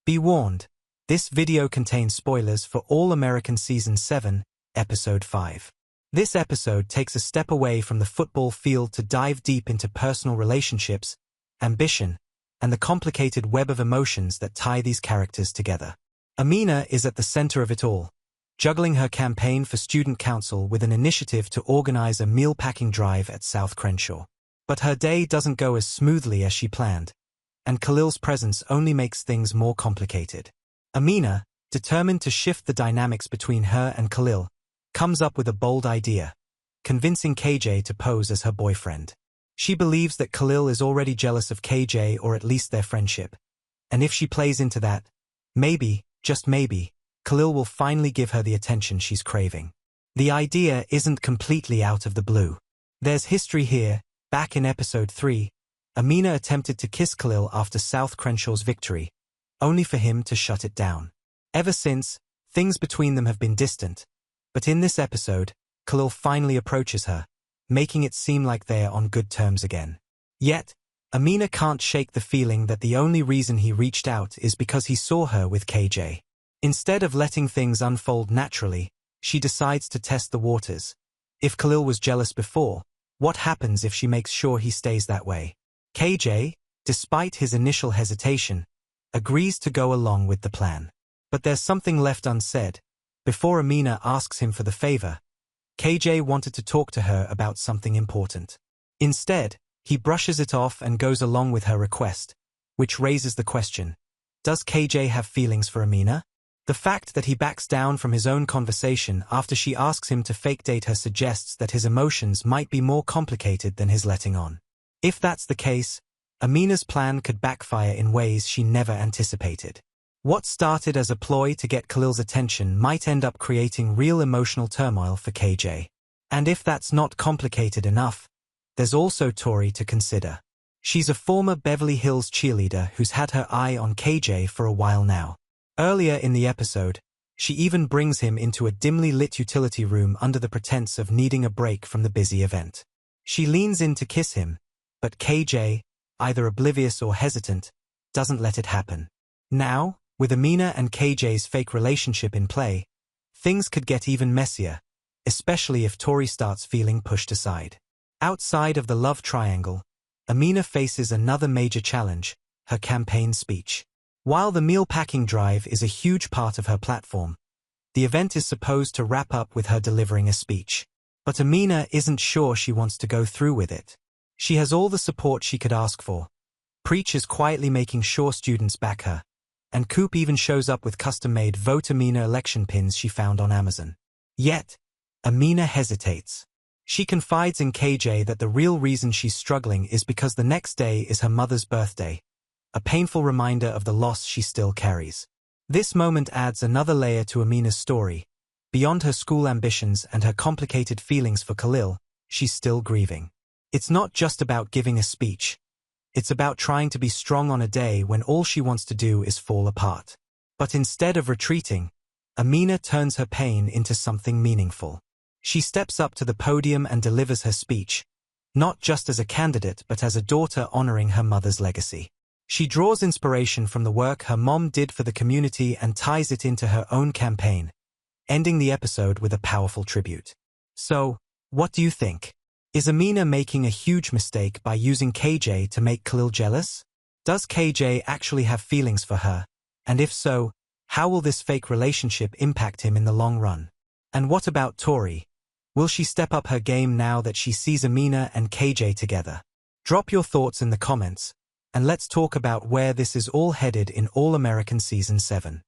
Be warned, this video contains spoilers for All American Season 7, Episode 5. This episode takes a step away from the football field to dive deep into personal relationships, ambition, and the complicated web of emotions that tie these characters together. Amina is at the center of it all, juggling her campaign for student council with an initiative to organize a meal-packing drive at South Crenshaw. But her day doesn't go as smoothly as she planned, and Khalil's presence only makes things more complicated. Amina, determined to shift the dynamics between her and Khalil, comes up with a bold idea, convincing KJ to pose as her boyfriend. She believes that Khalil is already jealous of KJ, or at least their friendship, and if she plays into that, maybe, just maybe, Khalil will finally give her the attention she's craving. The idea isn't completely out of the blue. There's history here. Back in Episode 3, Amina attempted to kiss Khalil after South Crenshaw's victory, only for him to shut it down. Ever since, things between them have been distant, but in this episode, Khalil finally approaches her, making it seem like they are on good terms again. Yet, Amina can't shake the feeling that the only reason he reached out is because he saw her with KJ. Instead of letting things unfold naturally, she decides to test the waters. If Khalil was jealous before, what happens if she makes sure he stays that way? KJ, despite his initial hesitation, agrees to go along with the plan. But there's something left unsaid. Before Amina asks him for the favor, KJ wanted to talk to her about something important. Instead, he brushes it off and goes along with her request, which raises the question, does KJ have feelings for Amina? The fact that he backs down from his own conversation after she asks him to fake date her suggests that his emotions might be more complicated than his letting on. If that's the case, Amina's plan could backfire in ways she never anticipated. What started as a ploy to get Khalil's attention might end up creating real emotional turmoil for KJ. And if that's not complicated enough, there's also Tori to consider. She's a former Beverly Hills cheerleader who's had her eye on KJ for a while now. Earlier in the episode, she even brings him into a dimly lit utility room under the pretense of needing a break from the busy event. She leans in to kiss him, but KJ, either oblivious or hesitant, doesn't let it happen. Now, with Amina and KJ's fake relationship in play, things could get even messier, especially if Tori starts feeling pushed aside. Outside of the love triangle, Amina faces another major challenge, her campaign speech. While the meal-packing drive is a huge part of her platform, the event is supposed to wrap up with her delivering a speech. But Amina isn't sure she wants to go through with it. She has all the support she could ask for. Preach is quietly making sure students back her, and Coop even shows up with custom-made Vote Amina election pins she found on Amazon. Yet, Amina hesitates. She confides in KJ that the real reason she's struggling is because the next day is her mother's birthday, a painful reminder of the loss she still carries. This moment adds another layer to Amina's story. Beyond her school ambitions and her complicated feelings for Khalil, she's still grieving. It's not just about giving a speech. It's about trying to be strong on a day when all she wants to do is fall apart. But instead of retreating, Amina turns her pain into something meaningful. She steps up to the podium and delivers her speech, not just as a candidate but as a daughter honoring her mother's legacy. She draws inspiration from the work her mom did for the community and ties it into her own campaign, ending the episode with a powerful tribute. So, what do you think? Is Amina making a huge mistake by using KJ to make Khalil jealous? Does KJ actually have feelings for her? And if so, how will this fake relationship impact him in the long run? And what about Tori? Will she step up her game now that she sees Amina and KJ together? Drop your thoughts in the comments, and let's talk about where this is all headed in All American Season 7.